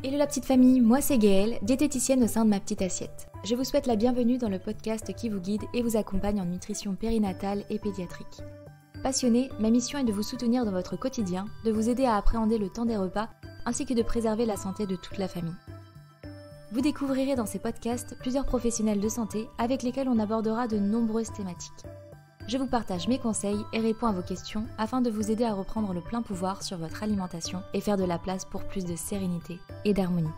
Hello la petite famille, moi c'est Gaëlle, diététicienne au sein de Ma Petite Assiette. Je vous souhaite la bienvenue dans le podcast qui vous guide et vous accompagne en nutrition périnatale et pédiatrique. Passionnée, ma mission est de vous soutenir dans votre quotidien, de vous aider à appréhender le temps des repas, ainsi que de préserver la santé de toute la famille. Vous découvrirez dans ces podcasts plusieurs professionnels de santé avec lesquels on abordera de nombreuses thématiques. Je vous partage mes conseils et réponds à vos questions afin de vous aider à reprendre le plein pouvoir sur votre alimentation et faire de la place pour plus de sérénité et d'harmonie.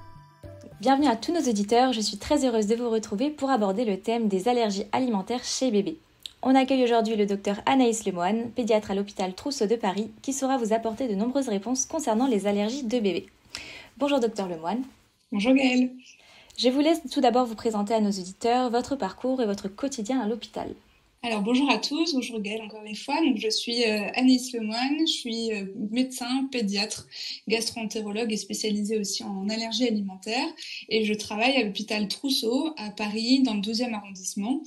Bienvenue à tous nos auditeurs, je suis très heureuse de vous retrouver pour aborder le thème des allergies alimentaires chez bébé. On accueille aujourd'hui le docteur Anaïs Lemoine, pédiatre à l'hôpital Trousseau de Paris, qui saura vous apporter de nombreuses réponses concernant les allergies de bébé. Bonjour docteur Lemoine. Bonjour Gaëlle. Je vous laisse tout d'abord vous présenter à nos auditeurs votre parcours et votre quotidien à l'hôpital. Alors bonjour à tous, bonjour Gaëlle encore une fois. Donc, je suis Anaïs Lemoine, je suis médecin, pédiatre, gastro-entérologue et spécialisée aussi en allergies alimentaires. Et je travaille à l'hôpital Trousseau à Paris dans le 12e arrondissement.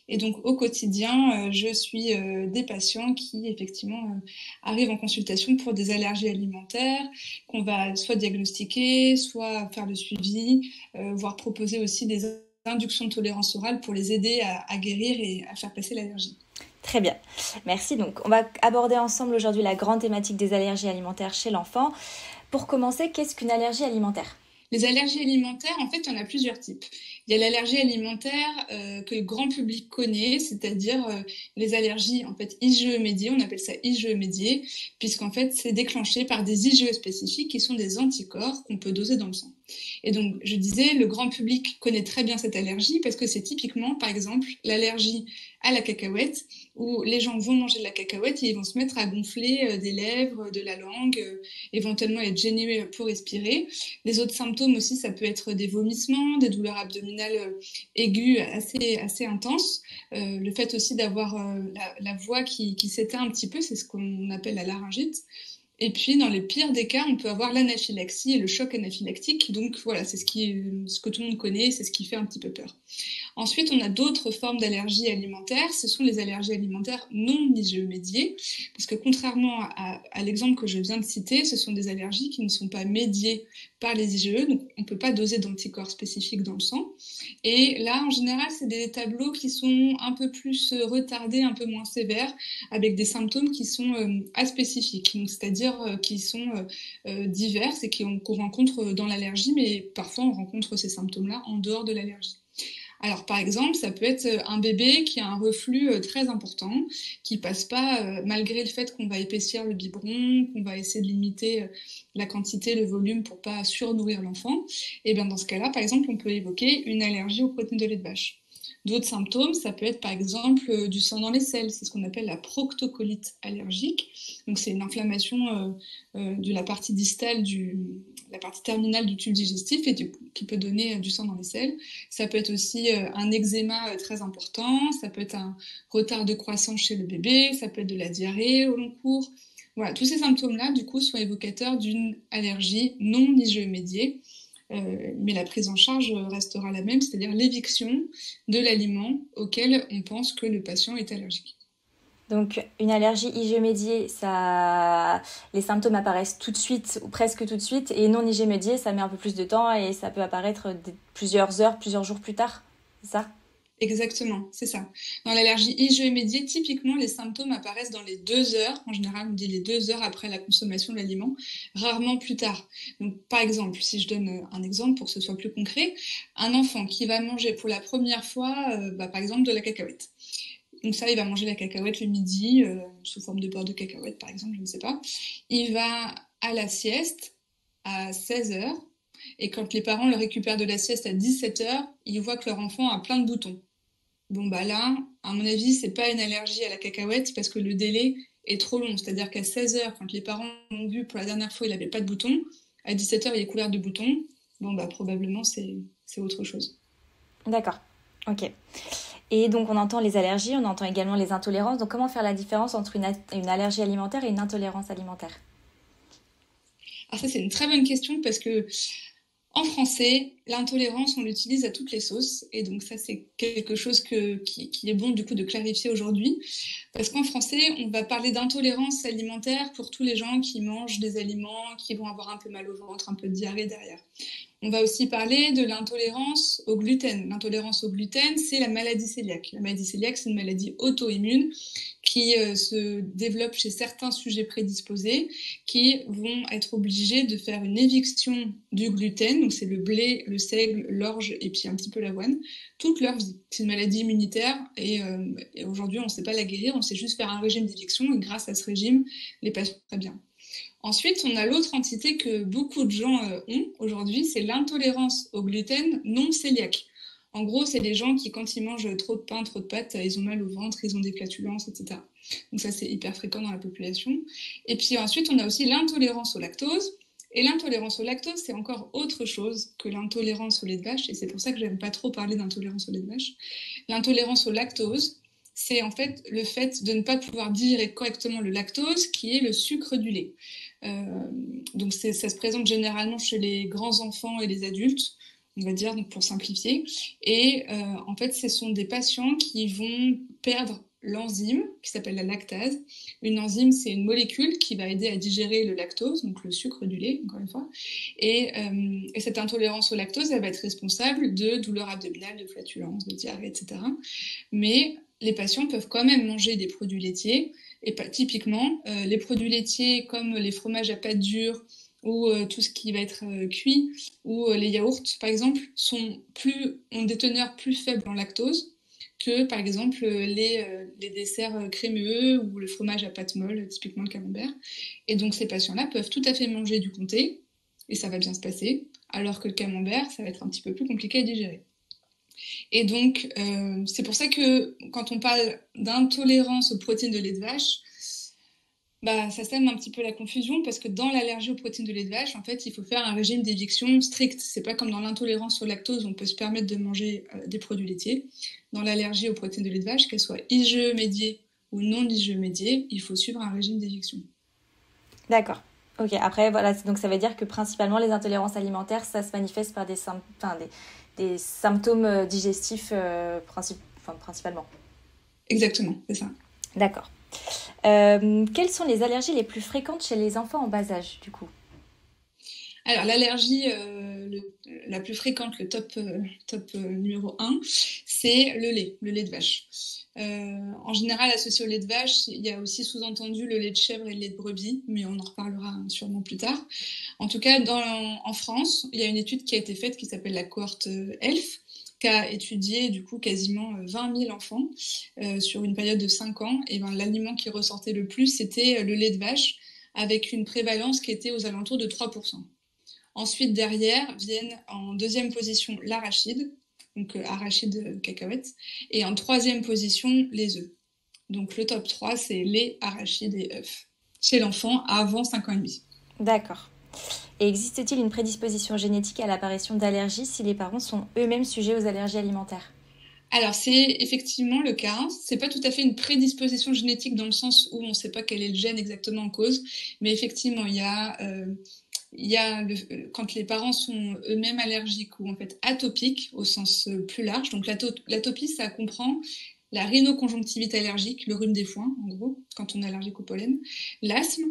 Et donc au quotidien, je suis des patients qui effectivement arrivent en consultation pour des allergies alimentaires qu'on va soit diagnostiquer, soit faire le suivi, voire proposer aussi des induction de tolérance orale pour les aider à guérir et à faire passer l'allergie. Très bien, merci. Donc on va aborder ensemble aujourd'hui la grande thématique des allergies alimentaires chez l'enfant. Pour commencer, qu'est-ce qu'une allergie alimentaire ? Les allergies alimentaires, en fait, il y en a plusieurs types. Il y a l'allergie alimentaire que le grand public connaît, c'est-à-dire les allergies en fait IgE médiées, on appelle ça IgE médié, puisqu'en fait c'est déclenché par des IgE spécifiques qui sont des anticorps qu'on peut doser dans le sang. Et donc je disais, le grand public connaît très bien cette allergie parce que c'est typiquement, par exemple, l'allergie à la cacahuète, où les gens vont manger de la cacahuète et ils vont se mettre à gonfler des lèvres, de la langue, éventuellement être gênés pour respirer. Les autres symptômes aussi, ça peut être des vomissements, des douleurs abdominales aiguës assez intenses. Le fait aussi d'avoir la voix qui s'éteint un petit peu, c'est ce qu'on appelle la laryngite. Et puis, dans les pires des cas, on peut avoir l'anaphylaxie et le choc anaphylactique. Donc voilà, c'est ce que tout le monde connaît, c'est ce qui fait un petit peu peur. Ensuite, on a d'autres formes d'allergies alimentaires. Ce sont les allergies alimentaires non IgE médiées. Parce que contrairement à l'exemple que je viens de citer, ce sont des allergies qui ne sont pas médiées par les IgE. Donc, on ne peut pas doser d'anticorps spécifiques dans le sang. Et là, en général, c'est des tableaux qui sont un peu plus retardés, un peu moins sévères, avec des symptômes qui sont aspécifiques. Donc, c'est-à-dire qui sont divers et qu'on rencontre dans l'allergie, mais parfois on rencontre ces symptômes-là en dehors de l'allergie. Alors par exemple, ça peut être un bébé qui a un reflux très important, qui passe pas, malgré le fait qu'on va épaissir le biberon, qu'on va essayer de limiter la quantité, le volume pour pas surnourrir l'enfant. Et bien dans ce cas-là, par exemple, on peut évoquer une allergie aux protéines de lait de vache. D'autres symptômes, ça peut être par exemple du sang dans les selles, c'est ce qu'on appelle la proctocolite allergique. Donc c'est une inflammation de la partie distale, la partie terminale du tube digestif et qui peut donner du sang dans les selles. Ça peut être aussi un eczéma très important, ça peut être un retard de croissance chez le bébé, ça peut être de la diarrhée au long cours. Voilà, tous ces symptômes-là, du coup, sont évocateurs d'une allergie non IgE médiée. Mais la prise en charge restera la même, c'est-à-dire l'éviction de l'aliment auquel on pense que le patient est allergique. Donc une allergie IgE médiée, les symptômes apparaissent tout de suite ou presque tout de suite, et non IgE médiée, ça met un peu plus de temps et ça peut apparaître plusieurs heures, plusieurs jours plus tard, c'est ça ? Exactement, c'est ça. Dans l'allergie IgE médiée, typiquement, les symptômes apparaissent dans les 2 heures. En général, on dit les 2 heures après la consommation de l'aliment, rarement plus tard. Donc, par exemple, si je donne un exemple pour que ce soit plus concret, un enfant qui va manger pour la première fois, par exemple, de la cacahuète. Donc ça, il va manger la cacahuète le midi, sous forme de beurre de cacahuète, par exemple, je ne sais pas. Il va à la sieste à 16 heures. Et quand les parents le récupèrent de la sieste à 17 heures, ils voient que leur enfant a plein de boutons. Bon, là, à mon avis, c'est pas une allergie à la cacahuète parce que le délai est trop long. C'est-à-dire qu'à 16 heures, quand les parents l'ont vu pour la dernière fois, il avait pas de boutons. À 17 heures, il est couvert de boutons. Bon, probablement, c'est autre chose. D'accord, ok. Et donc, on entend les allergies, on entend également les intolérances. Donc, comment faire la différence entre une allergie alimentaire et une intolérance alimentaire ? Alors ça, c'est une très bonne question parce que en français, l'intolérance, on l'utilise à toutes les sauces. Et donc ça, c'est quelque chose qui est bon du coup de clarifier aujourd'hui. Parce qu'en français, on va parler d'intolérance alimentaire pour tous les gens qui mangent des aliments qui vont avoir un peu mal au ventre, un peu de diarrhée derrière. On va aussi parler de l'intolérance au gluten. L'intolérance au gluten, c'est la maladie cœliaque. La maladie cœliaque, c'est une maladie auto-immune qui se développe chez certains sujets prédisposés qui vont être obligés de faire une éviction du gluten, donc c'est le blé, le seigle, l'orge et puis un petit peu l'avoine, toute leur vie. C'est une maladie immunitaire et aujourd'hui on ne sait pas la guérir, on sait juste faire un régime d'éviction et grâce à ce régime, les patients vont très bien. Ensuite, on a l'autre entité que beaucoup de gens ont aujourd'hui, c'est l'intolérance au gluten non cœliaque. En gros, c'est des gens qui, quand ils mangent trop de pain, trop de pâtes, ils ont mal au ventre, ils ont des flatulences, etc. Donc ça, c'est hyper fréquent dans la population. Et puis ensuite, on a aussi l'intolérance au lactose. Et l'intolérance au lactose, c'est encore autre chose que l'intolérance au lait de vache. Et c'est pour ça que j'aime pas trop parler d'intolérance au lait de vache. L'intolérance au lactose, c'est en fait le fait de ne pas pouvoir digérer correctement le lactose, qui est le sucre du lait. Donc ça se présente généralement chez les grands enfants et les adultes, on va dire, donc pour simplifier. Et en fait, ce sont des patients qui vont perdre l'enzyme qui s'appelle la lactase. Une enzyme, c'est une molécule qui va aider à digérer le lactose, donc le sucre du lait, encore une fois. Et cette intolérance au lactose, elle va être responsable de douleurs abdominales, de flatulences, de diarrhée, etc. Mais les patients peuvent quand même manger des produits laitiers. Et typiquement, les produits laitiers comme les fromages à pâte dure ou tout ce qui va être cuit ou les yaourts, par exemple, ont des teneurs plus faibles en lactose que, par exemple, les desserts crémeux ou le fromage à pâte molle, typiquement le camembert. Et donc, ces patients-là peuvent tout à fait manger du comté et ça va bien se passer, alors que le camembert, ça va être un petit peu plus compliqué à digérer. Et donc, c'est pour ça que quand on parle d'intolérance aux protéines de lait de vache, bah, ça sème un petit peu la confusion parce que dans l'allergie aux protéines de lait de vache, en fait, il faut faire un régime d'éviction strict. C'est pas comme dans l'intolérance au lactose, on peut se permettre de manger des produits laitiers. Dans l'allergie aux protéines de lait de vache, qu'elles soient IgE médiées ou non IgE médiées, il faut suivre un régime d'éviction. D'accord. Ok, après, voilà, donc ça veut dire que principalement les intolérances alimentaires, ça se manifeste par des symptômes digestifs principalement. Exactement, c'est ça. D'accord. Quelles sont les allergies les plus fréquentes chez les enfants en bas âge, du coup? Alors, l'allergie la plus fréquente, le top numéro 1, c'est le lait de vache. En général, associé au lait de vache, il y a aussi sous-entendu le lait de chèvre et le lait de brebis, mais on en reparlera sûrement plus tard. En tout cas, en France, il y a une étude qui a été faite qui s'appelle la cohorte ELF, qui a étudié du coup quasiment 20 000 enfants sur une période de 5 ans. Et ben, l'aliment qui ressortait le plus, c'était le lait de vache, avec une prévalence qui était aux alentours de 3%. Ensuite, derrière, viennent en deuxième position l'arachide, donc arachide cacahuète, et en troisième position, les œufs. Donc le top 3, c'est lait, arachide et œufs, chez l'enfant avant 5 ans et demi. D'accord. Et existe-t-il une prédisposition génétique à l'apparition d'allergies si les parents sont eux-mêmes sujets aux allergies alimentaires? Alors c'est effectivement le cas. C'est pas tout à fait une prédisposition génétique dans le sens où on ne sait pas quel est le gène exactement en cause, mais effectivement il y a quand les parents sont eux-mêmes allergiques ou en fait atopiques au sens plus large. Donc l'atopie, ça comprend la rhinoconjonctivite allergique, le rhume des foins, en gros, quand on est allergique au pollen, l'asthme,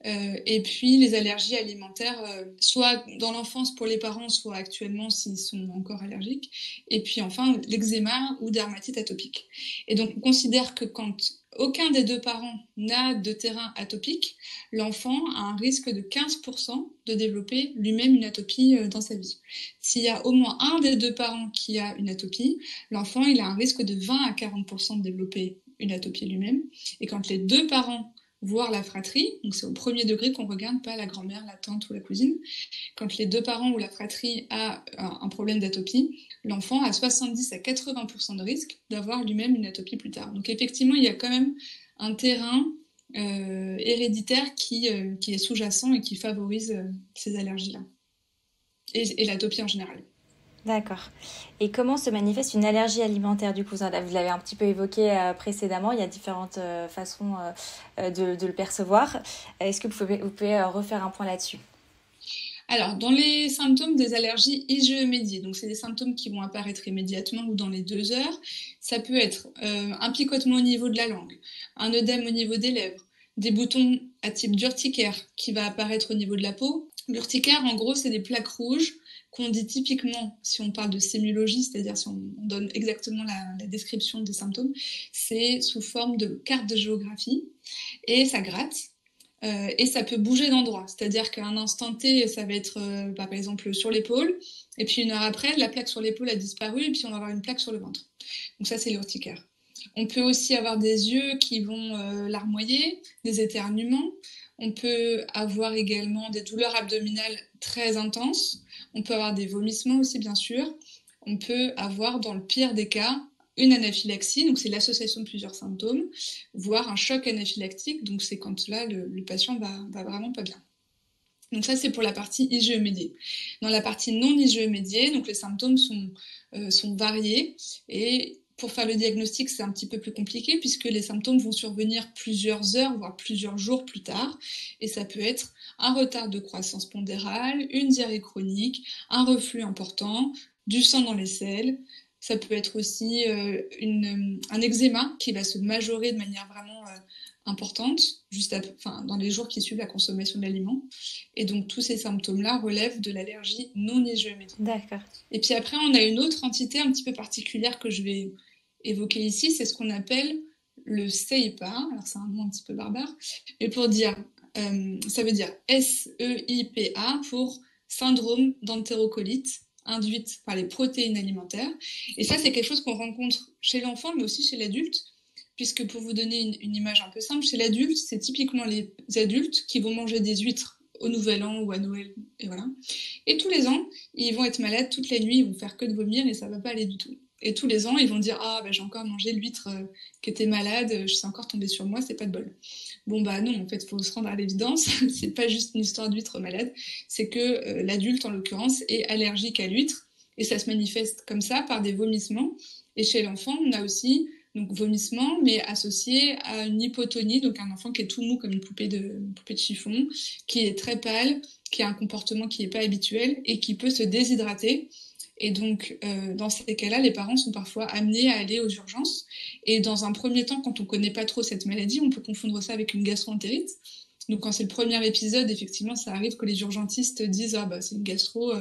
et puis les allergies alimentaires, soit dans l'enfance pour les parents, soit actuellement s'ils sont encore allergiques, et puis enfin l'eczéma ou dermatite atopique. Et donc on considère que quand aucun des deux parents n'a de terrain atopique, l'enfant a un risque de 15% de développer lui-même une atopie dans sa vie. S'il y a au moins un des deux parents qui a une atopie, l'enfant il a un risque de 20 à 40% de développer une atopie lui-même. Et quand les deux parents, voire la fratrie, donc c'est au premier degré qu'on regarde, pas la grand-mère, la tante ou la cousine, quand les deux parents ou la fratrie a un problème d'atopie, l'enfant a 70 à 80% de risque d'avoir lui-même une atopie plus tard. Donc effectivement, il y a quand même un terrain héréditaire qui est sous-jacent et qui favorise ces allergies-là. Et l'atopie en général. D'accord. Et comment se manifeste une allergie alimentaire du coup? Vous l'avez un petit peu évoqué précédemment, il y a différentes façons de le percevoir. Est-ce que vous pouvez refaire un point là-dessus? Alors, dans les symptômes des allergies IgE médiées, donc c'est des symptômes qui vont apparaître immédiatement ou dans les 2 heures, ça peut être un picotement au niveau de la langue, un œdème au niveau des lèvres, des boutons à type d'urticaire qui va apparaître au niveau de la peau, L'urticaire, en gros, c'est des plaques rouges qu'on dit typiquement, si on parle de sémiologie, c'est-à-dire si on donne exactement la description des symptômes, c'est sous forme de carte de géographie et ça gratte. Et ça peut bouger d'endroit, c'est-à-dire qu'à un instant T, ça va être par exemple sur l'épaule, et puis une heure après, la plaque sur l'épaule a disparu, et puis on va avoir une plaque sur le ventre. Donc ça, c'est l'urticaire. On peut aussi avoir des yeux qui vont larmoyer, des éternuements. On peut avoir également des douleurs abdominales très intenses. On peut avoir des vomissements aussi, bien sûr. On peut avoir, dans le pire des cas, une anaphylaxie, donc c'est l'association de plusieurs symptômes, voire un choc anaphylactique, donc c'est quand là le patient va vraiment pas bien. Donc ça, c'est pour la partie IgE médiée. Dans la partie non IgE médiée, donc les symptômes sont variés et pour faire le diagnostic, c'est un petit peu plus compliqué puisque les symptômes vont survenir plusieurs heures, voire plusieurs jours plus tard. Et ça peut être un retard de croissance pondérale, une diarrhée chronique, un reflux important, du sang dans les selles. Ça peut être aussi un eczéma qui va se majorer de manière vraiment importante dans les jours qui suivent la consommation de l'aliment. Et donc tous ces symptômes-là relèvent de l'allergie non IgE médiée. D'accord. Et puis après, on a une autre entité un petit peu particulière que je vais évoquer ici, c'est ce qu'on appelle le CEIPA. Alors c'est un nom un petit peu barbare, mais pour dire, ça veut dire SEIPA pour syndrome d'entérocolite induite par les protéines alimentaires. Et ça, c'est quelque chose qu'on rencontre chez l'enfant, mais aussi chez l'adulte, puisque pour vous donner une image un peu simple, chez l'adulte, c'est typiquement les adultes qui vont manger des huîtres au Nouvel An ou à Noël, et voilà. Et tous les ans, ils vont être malades toute la nuit, ils vont faire que de vomir et ça va pas aller du tout. Et tous les ans, ils vont dire j'ai encore mangé l'huître qui était malade, je suis encore tombée sur moi, c'est pas de bol. Bon non, en fait, faut se rendre à l'évidence, c'est pas juste une histoire d'huître malade, c'est que l'adulte en l'occurrence est allergique à l'huître et ça se manifeste comme ça par des vomissements. Et chez l'enfant, on a aussi donc vomissement, mais associé à une hypotonie, donc un enfant qui est tout mou comme une poupée de chiffon, qui est très pâle, qui a un comportement qui n'est pas habituel et qui peut se déshydrater. Et donc, dans ces cas-là, les parents sont parfois amenés à aller aux urgences. Et dans un premier temps, quand on ne connaît pas trop cette maladie, on peut confondre ça avec une gastro-entérite. Donc, quand c'est le premier épisode, effectivement, ça arrive que les urgentistes disent c'est une gastro,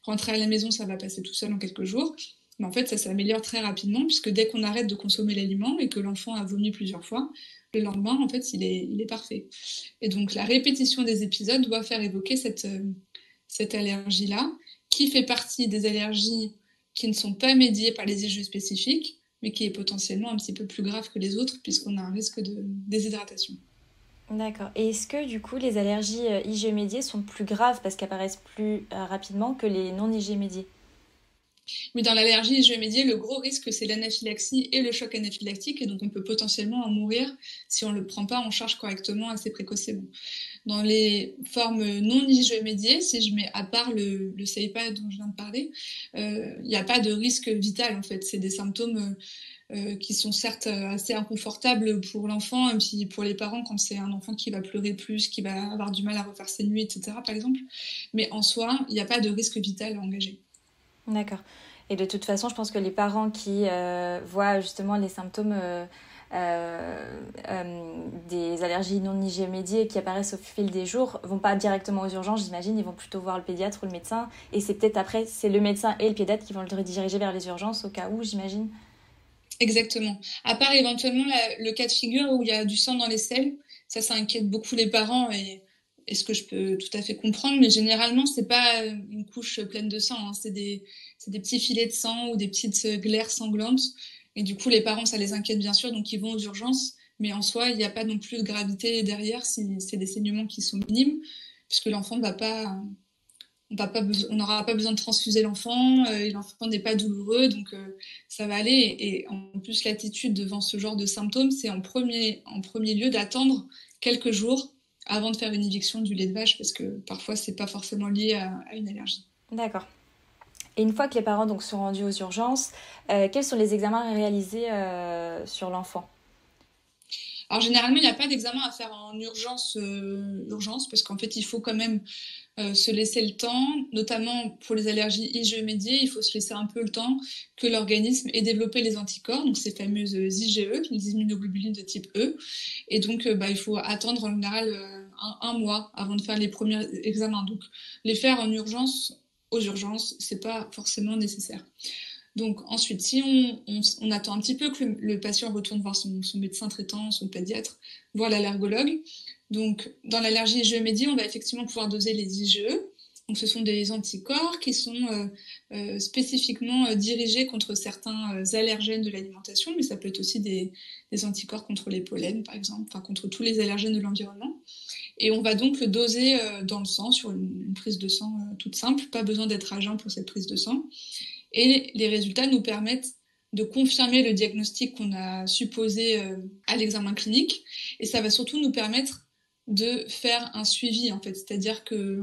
rentrer à la maison, ça va passer tout seul en quelques jours. Mais en fait, ça s'améliore très rapidement puisque dès qu'on arrête de consommer l'aliment et que l'enfant a vomi plusieurs fois, le lendemain, en fait, il est parfait. Et donc, la répétition des épisodes doit faire évoquer cette allergie-là, qui fait partie des allergies qui ne sont pas médiées par les IgE spécifiques, mais qui est potentiellement un petit peu plus grave que les autres puisqu'on a un risque de déshydratation. D'accord. Et est-ce que du coup les allergies IgE médiées sont plus graves parce qu'elles apparaissent plus rapidement que les non IgE médiées ? Mais dans l'allergie IgE médiée, le gros risque, c'est l'anaphylaxie et le choc anaphylactique, et donc on peut potentiellement en mourir si on ne le prend pas en charge correctement assez précocement. Dans les formes non IgE médiées, si je mets à part le CEIPA dont je viens de parler, il n'y a pas de risque vital en fait. C'est des symptômes qui sont certes assez inconfortables pour l'enfant et puis pour les parents quand c'est un enfant qui va pleurer plus, qui va avoir du mal à refaire ses nuits, etc. par exemple. Mais en soi, il n'y a pas de risque vital à engager. D'accord. Et de toute façon, je pense que les parents qui voient justement les symptômes des allergies non IgE médiées qui apparaissent au fil des jours vont pas directement aux urgences, j'imagine, ils vont plutôt voir le pédiatre ou le médecin. Et c'est peut-être après, c'est le médecin et le pédiatre qui vont le rediriger vers les urgences au cas où, j'imagine. Exactement. À part éventuellement le cas de figure où il y a du sang dans les selles, ça inquiète beaucoup les parents et ce que je peux tout à fait comprendre, mais généralement, c'est pas une couche pleine de sang, hein. C'est des petits filets de sang ou des petites glaires sanglantes. Et du coup, les parents, ça les inquiète bien sûr, donc ils vont aux urgences. Mais en soi, il n'y a pas non plus de gravité derrière si c'est des saignements qui sont minimes, puisque l'enfant on n'aura pas besoin de transfuser l'enfant, et l'enfant n'est pas douloureux, donc ça va aller. Et en plus, l'attitude devant ce genre de symptômes, c'est en premier lieu d'attendre quelques jours avant de faire une éviction du lait de vache, parce que parfois, c'est pas forcément lié à une allergie. D'accord. Et une fois que les parents donc, sont rendus aux urgences, quels sont les examens réalisés sur l'enfant ? Alors généralement, il n'y a pas d'examen à faire en urgence, parce qu'en fait, il faut quand même se laisser le temps, notamment pour les allergies IgE médiées, il faut se laisser un peu le temps que l'organisme ait développé les anticorps, donc ces fameuses IgE, les immunoglobulines de type E. Et donc, il faut attendre en général un mois avant de faire les premiers examens. Donc, les faire en urgence, aux urgences, c'est pas forcément nécessaire. Donc ensuite, si on attend un petit peu que le patient retourne voir son médecin traitant, son pédiatre, voir l'allergologue. Donc dans l'allergie IgE-médiée, on va effectivement pouvoir doser les IgE. Donc ce sont des anticorps qui sont spécifiquement dirigés contre certains allergènes de l'alimentation, mais ça peut être aussi des anticorps contre les pollens, par exemple, enfin contre tous les allergènes de l'environnement. Et on va donc le doser dans le sang, sur une prise de sang toute simple, pas besoin d'être à jeun pour cette prise de sang. Et les résultats nous permettent de confirmer le diagnostic qu'on a supposé à l'examen clinique. Et ça va surtout nous permettre de faire un suivi, en fait. C'est-à-dire que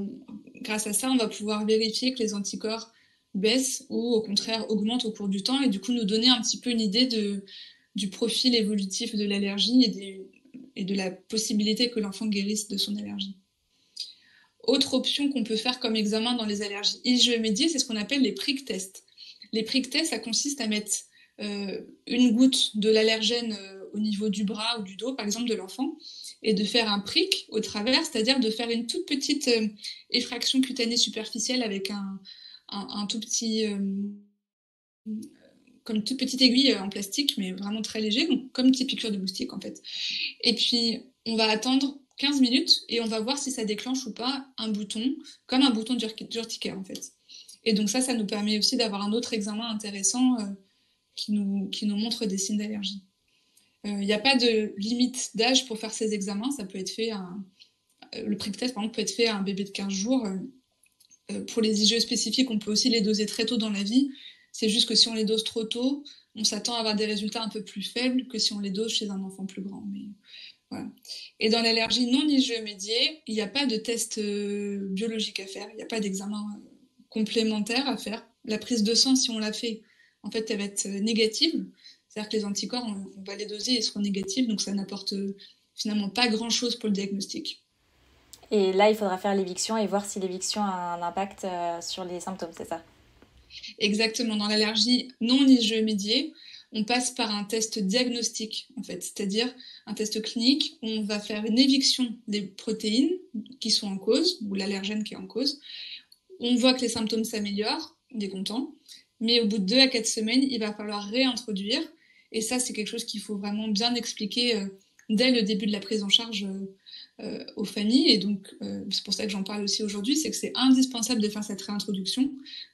grâce à ça, on va pouvoir vérifier que les anticorps baissent ou au contraire augmentent au cours du temps et du coup nous donner un petit peu une idée du profil évolutif de l'allergie et de la possibilité que l'enfant guérisse de son allergie. Autre option qu'on peut faire comme examen dans les allergies IgE-médiées, c'est ce qu'on appelle les prick tests. Les prick tests, ça consiste à mettre une goutte de l'allergène au niveau du bras ou du dos, par exemple, de l'enfant, et de faire un prick au travers, c'est-à-dire de faire une toute petite effraction cutanée superficielle avec un tout petit, comme une toute petite aiguille en plastique, mais vraiment très léger, donc comme une petite piqûre de moustique en fait. Et puis, on va attendre 15 minutes et on va voir si ça déclenche ou pas un bouton, comme un bouton d'urticaire en fait. Et donc ça nous permet aussi d'avoir un autre examen intéressant qui nous montre des signes d'allergie. Il n'y a pas de limite d'âge pour faire ces examens, ça peut être fait le prick test par exemple peut être fait à un bébé de 15 jours. Pour les IgE spécifiques, on peut aussi les doser très tôt dans la vie. C'est juste que si on les dose trop tôt, on s'attend à avoir des résultats un peu plus faibles que si on les dose chez un enfant plus grand. Mais voilà. Et dans l'allergie non IgE-médiée, il n'y a pas de test biologique à faire, il n'y a pas d'examen complémentaire à faire. La prise de sang, si on la fait, en fait, elle va être négative. C'est-à-dire que les anticorps, on va les doser et ils seront négatifs, donc ça n'apporte finalement pas grand-chose pour le diagnostic. Et là, il faudra faire l'éviction et voir si l'éviction a un impact sur les symptômes, c'est ça? Exactement. Dans l'allergie non IgE-médiée, on passe par un test diagnostique, en fait, c'est-à-dire un test clinique où on va faire une éviction des protéines qui sont en cause, ou l'allergène qui est en cause. On voit que les symptômes s'améliorent, on est content, mais au bout de 2 à 4 semaines, il va falloir réintroduire. Et ça, c'est quelque chose qu'il faut vraiment bien expliquer dès le début de la prise en charge aux familles. Et donc, c'est pour ça que j'en parle aussi aujourd'hui, c'est que c'est indispensable de faire cette réintroduction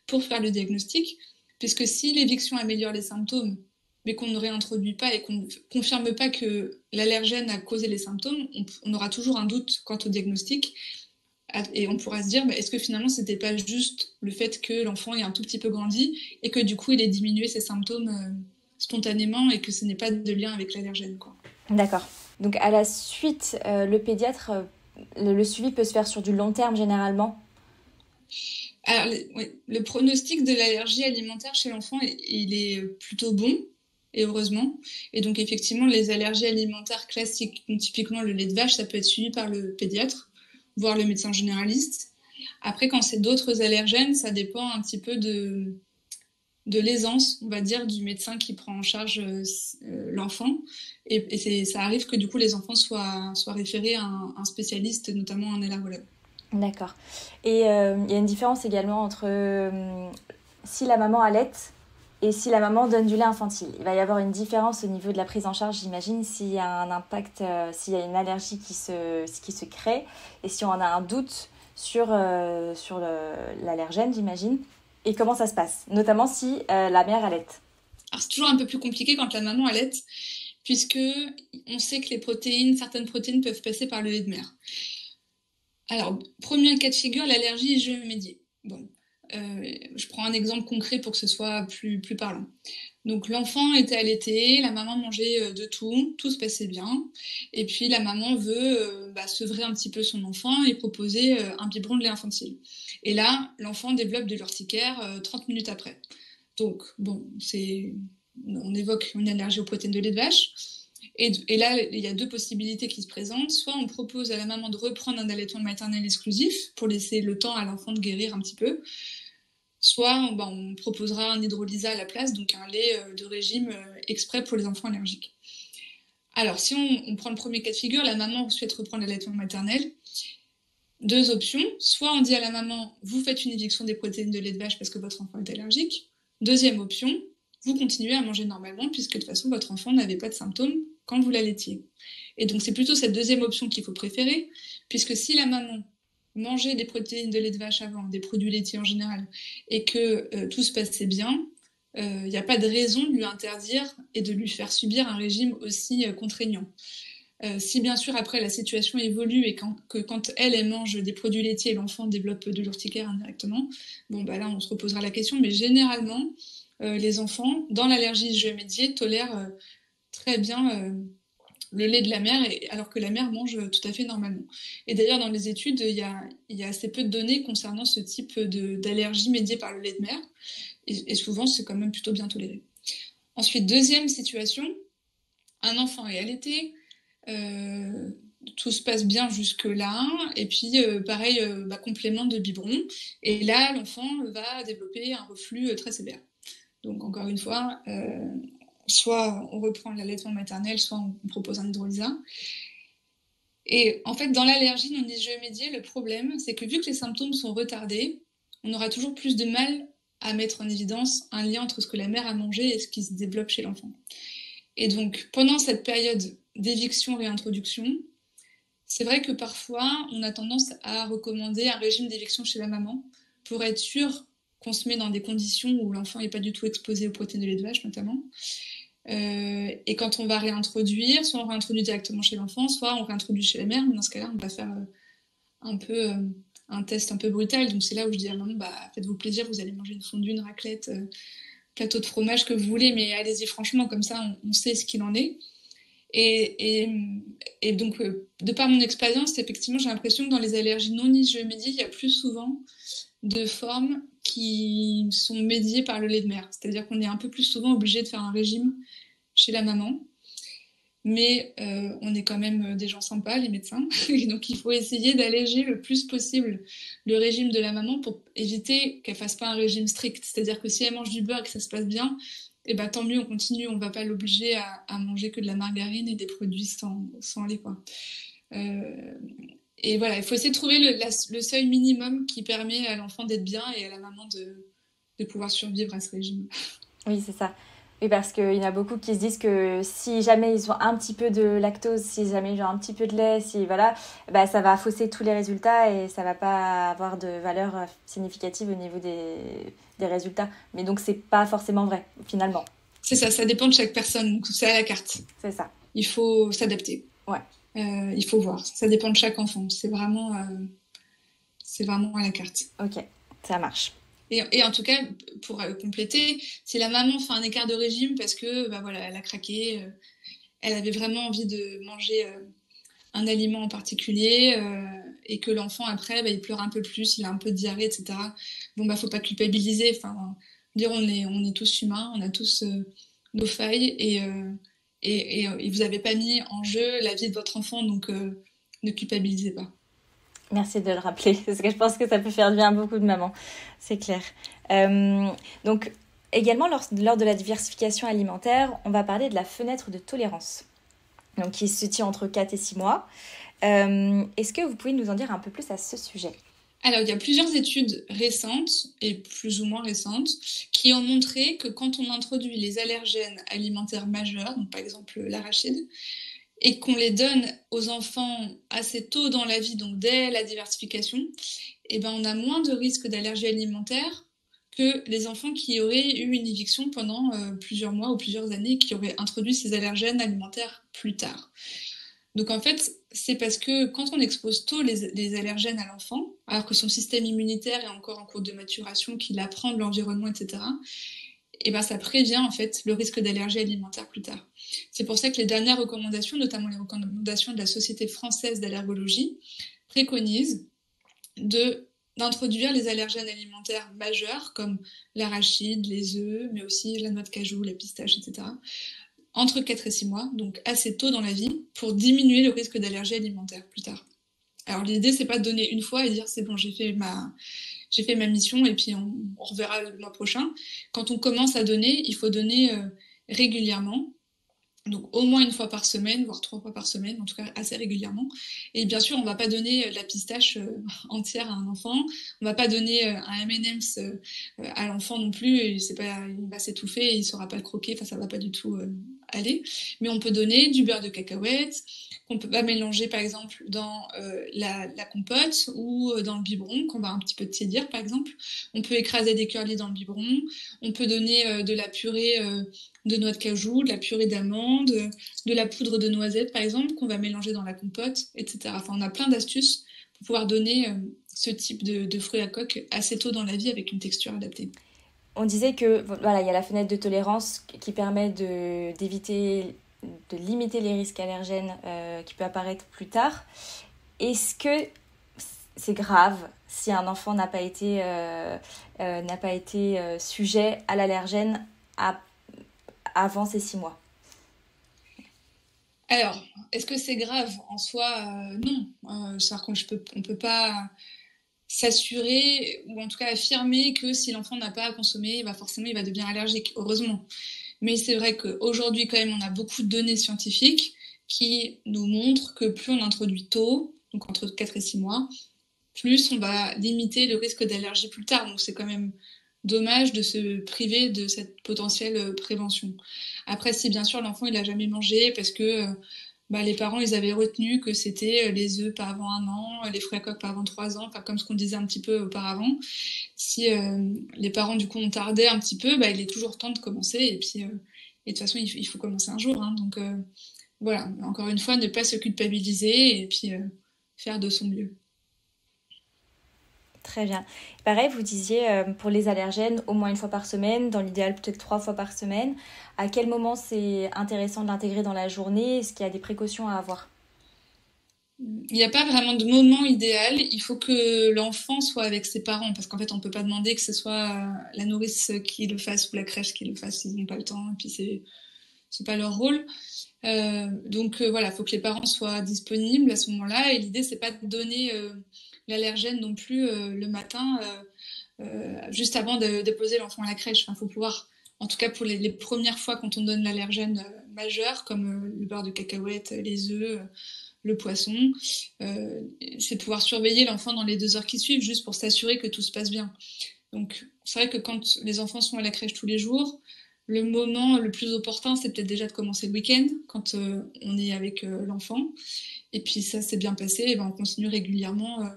pour faire le diagnostic, puisque si l'éviction améliore les symptômes, mais qu'on ne réintroduit pas et qu'on ne confirme pas que l'allergène a causé les symptômes, on aura toujours un doute quant au diagnostic. Et on pourra se dire, est-ce que finalement, c'était pas juste le fait que l'enfant ait un tout petit peu grandi et que du coup, il ait diminué ses symptômes spontanément et que ce n'est pas de lien avec l'allergène, quoi. D'accord. Donc à la suite, le pédiatre, le suivi peut se faire sur du long terme généralement? Alors, le pronostic de l'allergie alimentaire chez l'enfant, il est plutôt bon, et heureusement. Et donc, effectivement, les allergies alimentaires classiques, donc typiquement le lait de vache, ça peut être suivi par le pédiatre, voire le médecin généraliste. Après, quand c'est d'autres allergènes, ça dépend un petit peu de l'aisance, on va dire, du médecin qui prend en charge l'enfant. Et ça arrive que du coup, les enfants soient référés à un spécialiste, notamment un allergologue. D'accord. Et il y a une différence également entre si la maman allaite et si la maman donne du lait infantile. Il va y avoir une différence au niveau de la prise en charge, j'imagine, s'il y a un impact, s'il y a une allergie qui se crée et si on a un doute sur l'allergène, j'imagine. Et comment ça se passe, notamment si la mère allaite. Alors c'est toujours un peu plus compliqué quand la maman allaite, puisque on sait que certaines protéines peuvent passer par le lait de mère. Alors, premier cas de figure, l'allergie IgE-médiée. Bon, je prends un exemple concret pour que ce soit plus parlant. Donc, l'enfant était allaité, la maman mangeait de tout se passait bien. Et puis, la maman veut sevrer un petit peu son enfant et proposer un biberon de lait infantile. Et là, l'enfant développe de l'urticaire 30 minutes après. Donc, bon, on évoque une allergie aux protéines de lait de vache. Et là, il y a 2 possibilités qui se présentent. Soit on propose à la maman de reprendre un allaitement maternel exclusif pour laisser le temps à l'enfant de guérir un petit peu. Soit on proposera un hydrolysa à la place, donc un lait de régime exprès pour les enfants allergiques. Alors, si on prend le premier cas de figure, la maman souhaite reprendre l'allaitement maternel. Deux options. Soit on dit à la maman, vous faites une éviction des protéines de lait de vache parce que votre enfant est allergique. Deuxième option, vous continuez à manger normalement puisque de toute façon, votre enfant n'avait pas de symptômes quand vous l'allaitiez. Et donc, c'est plutôt cette deuxième option qu'il faut préférer, puisque si la maman mangeait des protéines de lait de vache avant, des produits laitiers en général, et que tout se passait bien, il n'y a pas de raison de lui interdire et de lui faire subir un régime aussi contraignant. Si bien sûr après la situation évolue et quand elle mange des produits laitiers, l'enfant développe de l'urticaire indirectement, bon bah là on se reposera la question, mais généralement les enfants dans l'allergie IgE-médiée tolèrent très bien le lait de la mère, alors que la mère mange tout à fait normalement. Et d'ailleurs dans les études il y a assez peu de données concernant ce type d'allergie médiée par le lait de mère, et souvent c'est quand même plutôt bien toléré. Ensuite, deuxième situation, un enfant est allaité, tout se passe bien jusque-là, et puis pareil, complément de biberon, et là l'enfant va développer un reflux très sévère. Donc encore une fois, soit on reprend l'allaitement maternel, soit on propose un hydrolysa. Et en fait, dans l'allergie non IgE-médiée, le problème, c'est que vu que les symptômes sont retardés, on aura toujours plus de mal à mettre en évidence un lien entre ce que la mère a mangé et ce qui se développe chez l'enfant. Et donc, pendant cette période d'éviction-réintroduction, c'est vrai que parfois, on a tendance à recommander un régime d'éviction chez la maman pour être sûr qu'on se met dans des conditions où l'enfant n'est pas du tout exposé aux protéines de lait de vache, notamment. Et quand on va réintroduire, soit on réintroduit directement chez l'enfant, soit on réintroduit chez la mère, mais dans ce cas-là, on va faire un peu un test un peu brutal. Donc c'est là où je dis à la maman, faites-vous plaisir, vous allez manger une fondue, une raclette, plateau de fromage que vous voulez, mais allez-y franchement, comme ça on sait ce qu'il en est. Et donc, de par mon expérience, effectivement, j'ai l'impression que dans les allergies non IgE-médiées, il y a plus souvent de formes qui sont médiées par le lait de mère. C'est-à-dire qu'on est un peu plus souvent obligé de faire un régime chez la maman. Mais on est quand même des gens sympas, les médecins. Et donc, il faut essayer d'alléger le plus possible le régime de la maman pour éviter qu'elle fasse pas un régime strict. C'est-à-dire que si elle mange du beurre et que ça se passe bien, tant mieux, on continue. On va pas l'obliger à manger que de la margarine et des produits sans lait, quoi. Et voilà, il faut essayer de trouver le seuil minimum qui permet à l'enfant d'être bien et à la maman de pouvoir survivre à ce régime. Oui, c'est ça. Oui, parce qu'il y en a beaucoup qui se disent que si jamais ils ont un petit peu de lactose, si jamais ils ont un petit peu de lait, si voilà, ça va fausser tous les résultats et ça va pas avoir de valeur significative au niveau des résultats. Mais donc c'est pas forcément vrai finalement. C'est ça dépend de chaque personne. C'est à la carte. C'est ça. Il faut s'adapter. Ouais. Il faut voir. Ça dépend de chaque enfant. C'est vraiment à la carte. Ok, ça marche. Et en tout cas, pour compléter, si la maman fait un écart de régime parce que elle a craqué, elle avait vraiment envie de manger un aliment en particulier et que l'enfant après il pleure un peu plus, il a un peu de diarrhée, etc. Faut pas culpabiliser. Enfin, dire on est tous humains, on a tous nos failles et vous n'avez pas mis en jeu la vie de votre enfant, donc ne culpabilisez pas. Merci de le rappeler, parce que je pense que ça peut faire du bien à beaucoup de mamans, c'est clair. Donc, également, lors de la diversification alimentaire, on va parler de la fenêtre de tolérance, donc qui se situe entre 4 et 6 mois. Est-ce que vous pouvez nous en dire un peu plus à ce sujet ? Alors, il y a plusieurs études récentes, et plus ou moins récentes, qui ont montré que quand on introduit les allergènes alimentaires majeurs, donc par exemple l'arachide, et qu'on les donne aux enfants assez tôt dans la vie, donc dès la diversification, on a moins de risques d'allergie alimentaire que les enfants qui auraient eu une éviction pendant plusieurs mois ou plusieurs années, qui auraient introduit ces allergènes alimentaires plus tard. Donc en fait, c'est parce que quand on expose tôt les allergènes à l'enfant, alors que son système immunitaire est encore en cours de maturation, qu'il apprend de l'environnement, etc., ça prévient en fait le risque d'allergie alimentaire plus tard. C'est pour ça que les dernières recommandations, notamment les recommandations de la Société française d'allergologie, préconisent d'introduire les allergènes alimentaires majeurs comme l'arachide, les œufs, mais aussi la noix de cajou, la pistache, etc., entre 4 et 6 mois, donc assez tôt dans la vie, pour diminuer le risque d'allergie alimentaire plus tard. Alors l'idée, c'est pas de donner une fois et dire c'est bon, j'ai fait ma mission et puis on reverra le mois prochain. Quand on commence à donner, il faut donner régulièrement. Donc au moins une fois par semaine, voire 3 fois par semaine, en tout cas assez régulièrement. Et bien sûr, on va pas donner de la pistache entière à un enfant. On va pas donner un M&M's à l'enfant non plus. Et c'est pas, il va s'étouffer et il saura pas le croquer. Enfin, ça va pas du tout aller. Mais on peut donner du beurre de cacahuète qu'on peut pas mélanger par exemple dans la compote ou dans le biberon qu'on va un petit peu tiédir par exemple. On peut écraser des curlis dans le biberon. On peut donner de la purée de noix de cajou, de la purée d'amande, de la poudre de noisette par exemple, qu'on va mélanger dans la compote, etc. Enfin, on a plein d'astuces pour pouvoir donner ce type de fruits à coque assez tôt dans la vie avec une texture adaptée. On disait que voilà, il y a la fenêtre de tolérance qui permet d'éviter, de limiter les risques allergènes qui peuvent apparaître plus tard. Est-ce que c'est grave si un enfant n'a pas été sujet à l'allergène avant ses 6 mois? Alors, est-ce que c'est grave en soi? Non. C'est-à-dire qu'on peut pas s'assurer ou en tout cas affirmer que si l'enfant n'a pas à consommer, bah forcément il va devenir allergique, heureusement. Mais c'est vrai qu'aujourd'hui quand même on a beaucoup de données scientifiques qui nous montrent que plus on introduit tôt, donc entre 4 et 6 mois, plus on va limiter le risque d'allergie plus tard. Donc c'est quand même dommage de se priver de cette potentielle prévention. Après, si bien sûr l'enfant il a jamais mangé parce que les parents ils avaient retenu que c'était les œufs pas avant 1 an, les fruits à coque pas avant 3 ans, enfin comme ce qu'on disait un petit peu auparavant. Si les parents du coup ont tardé un petit peu, il est toujours temps de commencer et puis et de toute façon il faut commencer un jour. Hein, donc voilà, encore une fois, ne pas se culpabiliser et puis faire de son mieux. Très bien. Pareil, vous disiez pour les allergènes, au moins une fois par semaine, dans l'idéal peut-être 3 fois par semaine. À quel moment c'est intéressant de l'intégrer dans la journée? Est-ce qu'il y a des précautions à avoir? Il n'y a pas vraiment de moment idéal. Il faut que l'enfant soit avec ses parents, parce qu'en fait, on peut pas demander que ce soit la nourrice qui le fasse ou la crèche qui le fasse. Ils n'ont pas le temps, et puis c'est pas leur rôle. Donc voilà, il faut que les parents soient disponibles à ce moment-là. Et l'idée, c'est pas de donner l'allergène non plus le matin, juste avant de déposer l'enfant à la crèche. Enfin, faut pouvoir, en tout cas pour les premières fois quand on donne l'allergène majeur, comme le beurre de cacahuète, les œufs, le poisson, c'est pouvoir surveiller l'enfant dans les 2 heures qui suivent, juste pour s'assurer que tout se passe bien. Donc c'est vrai que quand les enfants sont à la crèche tous les jours, le moment le plus opportun, c'est peut-être déjà de commencer le week-end, quand on est avec l'enfant. Et puis ça s'est bien passé, et on continue régulièrement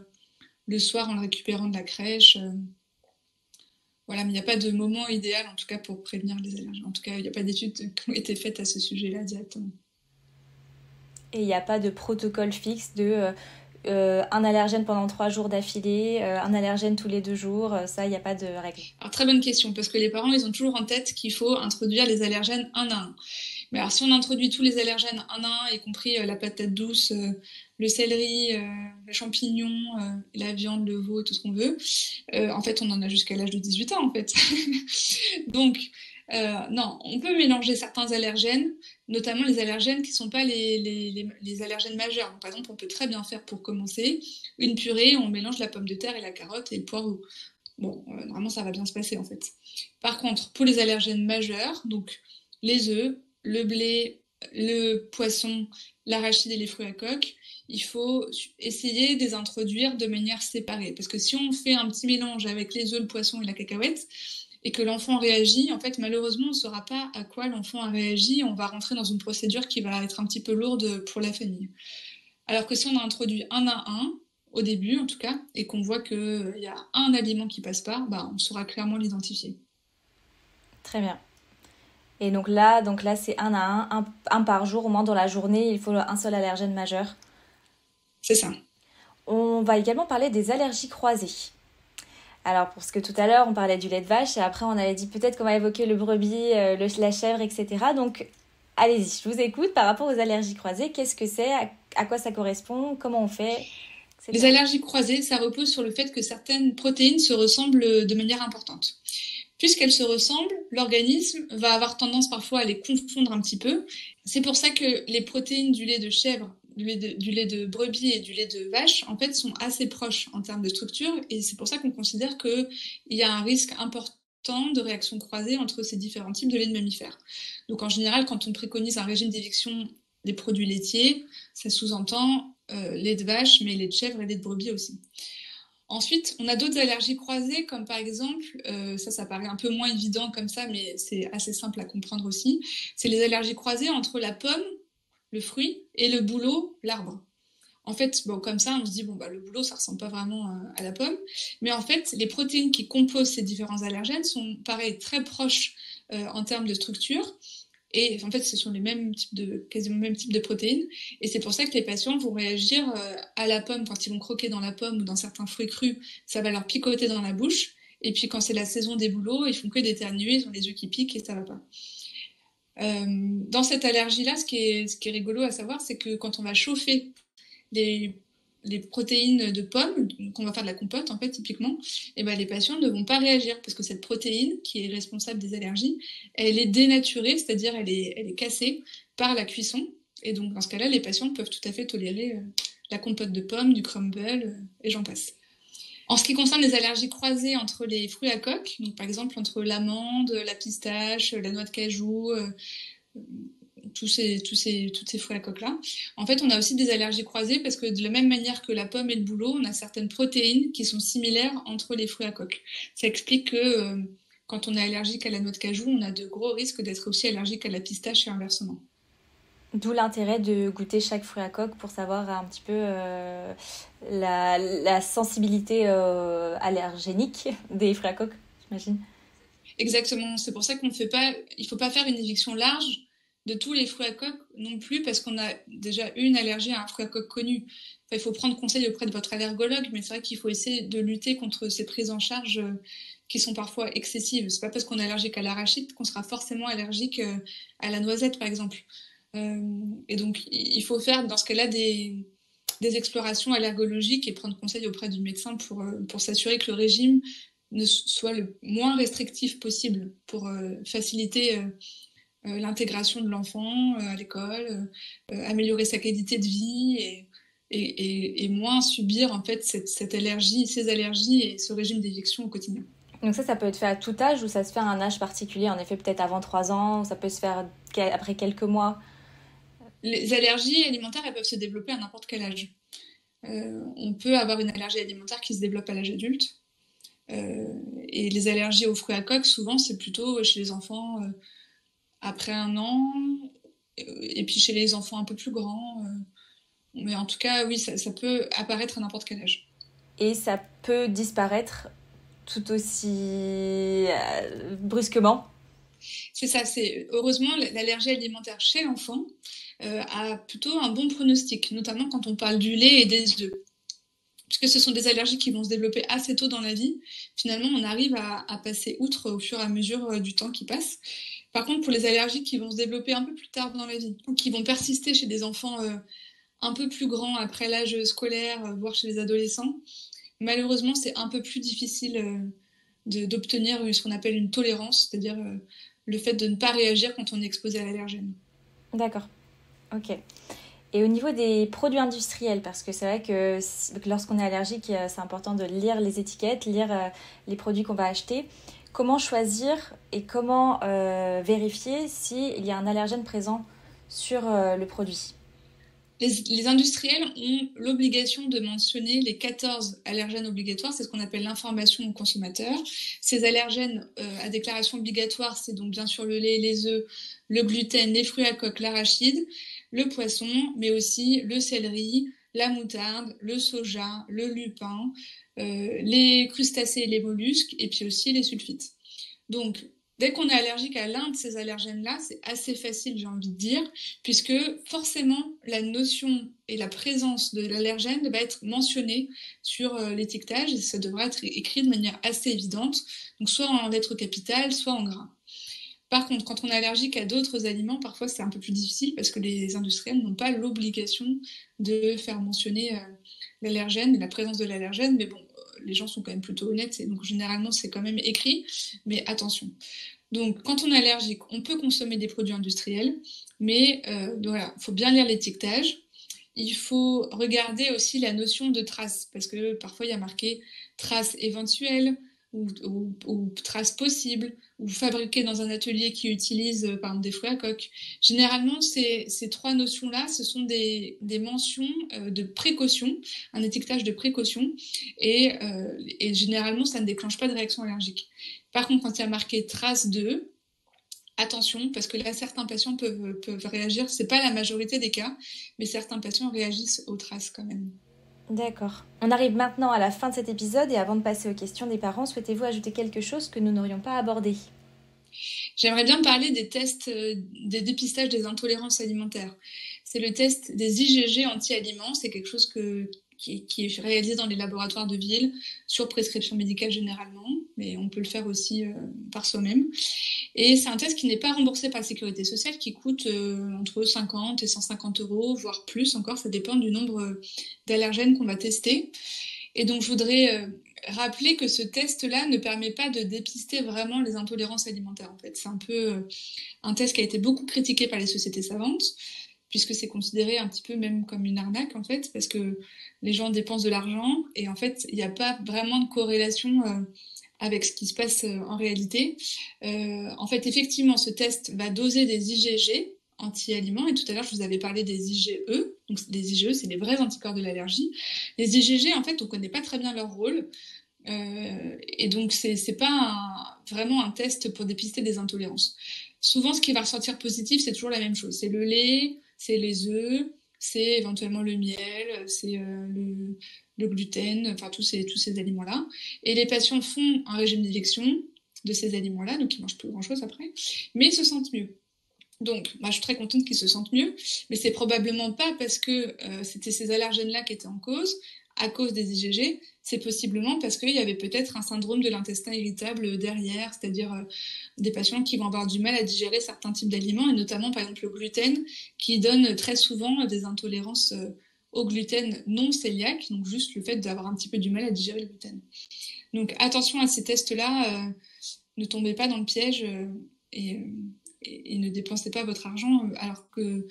le soir en le récupérant de la crèche. Voilà, mais il n'y a pas de moment idéal, en tout cas, pour prévenir les allergies. En tout cas, il n'y a pas d'études qui ont été faites à ce sujet-là directement. Et il n'y a pas de protocole fixe de un allergène pendant 3 jours d'affilée, un allergène tous les 2 jours, ça, il n'y a pas de règle. Alors, très bonne question, parce que les parents, ils ont toujours en tête qu'il faut introduire les allergènes un à un. Mais alors, si on introduit tous les allergènes un à un, y compris la patate douce, le céleri, les champignons, la viande, le veau, tout ce qu'on veut, en fait, on en a jusqu'à l'âge de 18 ans, en fait. Donc, non, on peut mélanger certains allergènes, notamment les allergènes qui ne sont pas les allergènes majeurs. Donc, par exemple, on peut très bien faire, pour commencer, une purée où on mélange la pomme de terre et la carotte et le poireau. Bon, normalement, ça va bien se passer, en fait. Par contre, pour les allergènes majeurs, donc les œufs, le blé, le poisson, l'arachide et les fruits à coque, il faut essayer de les introduire de manière séparée. Parce que si on fait un petit mélange avec les œufs, le poisson et la cacahuète, et que l'enfant réagit, en fait, malheureusement, on ne saura pas à quoi l'enfant a réagi. On va rentrer dans une procédure qui va être un petit peu lourde pour la famille. Alors que si on a introduit un à un, au début en tout cas, et qu'on voit qu'il y a un aliment qui passe pas, on saura clairement l'identifier. Très bien. Et donc là c'est un à un par jour, au moins dans la journée, il faut un seul allergène majeur. C'est ça. On va également parler des allergies croisées. Alors, parce que tout à l'heure, on parlait du lait de vache, et après, on avait dit peut-être qu'on va évoquer le brebis, la chèvre, etc. Donc, allez-y, je vous écoute. Par rapport aux allergies croisées, qu'est-ce que c'est? À quoi ça correspond? Comment on fait? Les allergies croisées, ça repose sur le fait que certaines protéines se ressemblent de manière importante. Puisqu'elles se ressemblent, l'organisme va avoir tendance parfois à les confondre un petit peu. C'est pour ça que les protéines du lait de chèvre, du lait de brebis et du lait de vache, en fait, sont assez proches en termes de structure. Et c'est pour ça qu'on considère qu'il y a un risque important temps de réactions croisées entre ces différents types de lait de mammifères. Donc en général, quand on préconise un régime d'éviction des produits laitiers, ça sous-entend lait de vache, mais lait de chèvre et lait de brebis aussi. Ensuite, on a d'autres allergies croisées, comme par exemple, ça paraît un peu moins évident comme ça, mais c'est assez simple à comprendre aussi, c'est les allergies croisées entre la pomme, le fruit, et le bouleau, l'arbre. En fait, bon, comme ça, on se dit, bon, bah, le bouleau, ça ressemble pas vraiment à la pomme. Mais en fait, les protéines qui composent ces différents allergènes sont, pareil, très proches en termes de structure. Et en fait, ce sont quasiment le même type de protéines. Et c'est pour ça que les patients vont réagir à la pomme quand ils vont croquer dans la pomme ou dans certains fruits crus. Ça va leur picoter dans la bouche. Et puis quand c'est la saison des bouleaux, ils font que d'éternuer, ils ont les yeux qui piquent et ça va pas. Dans cette allergie-là, ce qui est rigolo à savoir, c'est que quand on va chauffer les protéines de pommes, qu'on va faire de la compote en fait typiquement, et ben les patients ne vont pas réagir parce que cette protéine qui est responsable des allergies, elle est dénaturée, c'est-à-dire elle est cassée par la cuisson. Et donc dans ce cas-là, les patients peuvent tout à fait tolérer la compote de pommes, du crumble et j'en passe. En ce qui concerne les allergies croisées entre les fruits à coque, donc par exemple entre l'amande, la pistache, la noix de cajou, toutes ces fruits à coque-là. En fait, on a aussi des allergies croisées parce que de la même manière que la pomme et le bouleau, on a certaines protéines qui sont similaires entre les fruits à coque. Ça explique que quand on est allergique à la noix de cajou, on a de gros risques d'être aussi allergique à la pistache et inversement. D'où l'intérêt de goûter chaque fruit à coque pour savoir un petit peu la sensibilité allergénique des fruits à coque, j'imagine. Exactement, c'est pour ça il faut pas faire une éviction large de tous les fruits à coque non plus parce qu'on a déjà une allergie à un fruit à coque connu. Enfin, il faut prendre conseil auprès de votre allergologue, mais c'est vrai qu'il faut essayer de lutter contre ces prises en charge qui sont parfois excessives. C'est pas parce qu'on est allergique à l'arachide qu'on sera forcément allergique à la noisette, par exemple. Et donc, il faut faire dans ce cas-là des explorations allergologiques et prendre conseil auprès du médecin pour s'assurer que le régime ne soit le moins restrictif possible pour faciliter l'intégration de l'enfant à l'école, améliorer sa qualité de vie et moins subir en fait cette allergie, ces allergies et ce régime d'éviction au quotidien. Donc ça peut être fait à tout âge ou ça se fait à un âge particulier, en effet peut-être avant 3 ans, ou ça peut se faire après quelques mois? Les allergies alimentaires, elles peuvent se développer à n'importe quel âge. On peut avoir une allergie alimentaire qui se développe à l'âge adulte. Et les allergies aux fruits à coque, souvent, c'est plutôt chez les enfants après 1 an, et puis chez les enfants un peu plus grands. Mais en tout cas, oui, ça peut apparaître à n'importe quel âge. Et ça peut disparaître tout aussi brusquement? C'est ça, heureusement l'allergie alimentaire chez l'enfant a plutôt un bon pronostic, notamment quand on parle du lait et des œufs. Puisque ce sont des allergies qui vont se développer assez tôt dans la vie, finalement, on arrive à passer outre au fur et à mesure du temps qui passe. Par contre, pour les allergies qui vont se développer un peu plus tard dans la vie, ou qui vont persister chez des enfants un peu plus grands après l'âge scolaire, voire chez les adolescents, malheureusement, c'est un peu plus difficile d'obtenir ce qu'on appelle une tolérance, c'est-à-dire le fait de ne pas réagir quand on est exposé à l'allergène. D'accord, ok. Et au niveau des produits industriels, parce que c'est vrai que lorsqu'on est allergique, c'est important de lire les étiquettes, lire les produits qu'on va acheter. Comment choisir et comment vérifier s'il y a un allergène présent sur le produit? Les industriels ont l'obligation de mentionner les 14 allergènes obligatoires, c'est ce qu'on appelle l'information aux consommateurs. Ces allergènes à déclaration obligatoire, c'est donc bien sûr le lait, les œufs, le gluten, les fruits à coque, l'arachide, le poisson, mais aussi le céleri, la moutarde, le soja, le lupin, les crustacés et les mollusques, et puis aussi les sulfites. Donc, dès qu'on est allergique à l'un de ces allergènes-là, c'est assez facile, j'ai envie de dire, puisque forcément, la notion et la présence de l'allergène va être mentionnée sur l'étiquetage, et ça devra être écrit de manière assez évidente, donc soit en lettres capitales, soit en gras. Par contre, quand on est allergique à d'autres aliments, parfois c'est un peu plus difficile parce que les industriels n'ont pas l'obligation de faire mentionner l'allergène et la présence de l'allergène, mais bon, les gens sont quand même plutôt honnêtes, et donc généralement c'est quand même écrit, mais attention. Donc quand on est allergique, on peut consommer des produits industriels, mais voilà, il faut bien lire l'étiquetage. Il faut regarder aussi la notion de trace, parce que parfois il y a marqué trace éventuelle, ou traces possibles, ou fabriqué dans un atelier qui utilise par exemple des fruits à coque. Généralement, ces trois notions-là, ce sont des mentions de précaution, un étiquetage de précaution, et généralement, ça ne déclenche pas de réaction allergique. Par contre, quand il y a marqué trace de, attention, parce que là, certains patients peuvent réagir, c'est pas la majorité des cas, mais certains patients réagissent aux traces quand même. D'accord. On arrive maintenant à la fin de cet épisode et avant de passer aux questions des parents, souhaitez-vous ajouter quelque chose que nous n'aurions pas abordé? J'aimerais bien parler des tests, des dépistages des intolérances alimentaires. C'est le test des IgG anti-aliments, c'est quelque chose qui est réalisé dans les laboratoires de ville, sur prescription médicale généralement, mais on peut le faire aussi par soi-même. Et c'est un test qui n'est pas remboursé par la sécurité sociale, qui coûte entre 50 et 150 euros, voire plus encore, ça dépend du nombre d'allergènes qu'on va tester. Et donc je voudrais rappeler que ce test-là ne permet pas de dépister vraiment les intolérances alimentaires. En fait, c'est un peu un test qui a été beaucoup critiqué par les sociétés savantes, puisque c'est considéré un petit peu même comme une arnaque en fait, parce que les gens dépensent de l'argent et en fait il n'y a pas vraiment de corrélation avec ce qui se passe en réalité. En fait, effectivement, ce test va doser des IgG anti-aliments, et tout à l'heure je vous avais parlé des IgE. Donc les IgE, c'est les vrais anticorps de l'allergie. Les IgG, en fait, on connaît pas très bien leur rôle, et donc c'est pas vraiment un test pour dépister des intolérances. Souvent, ce qui va ressortir positif, c'est toujours la même chose. C'est le lait, c'est les œufs, c'est éventuellement le miel, c'est le gluten, enfin tous ces aliments-là. Et les patients font un régime d'élection de ces aliments-là, donc ils mangent plus grand-chose après, mais ils se sentent mieux. Donc, moi, je suis très contente qu'ils se sentent mieux, mais c'est probablement pas parce que c'était ces allergènes-là qui étaient en cause, à cause des IgG, c'est possiblement parce qu'il y avait peut-être un syndrome de l'intestin irritable derrière, c'est-à-dire des patients qui vont avoir du mal à digérer certains types d'aliments, et notamment par exemple le gluten, qui donne très souvent des intolérances au gluten non cœliaque, donc juste le fait d'avoir un petit peu du mal à digérer le gluten. Donc attention à ces tests-là, ne tombez pas dans le piège et, et ne dépensez pas votre argent alors que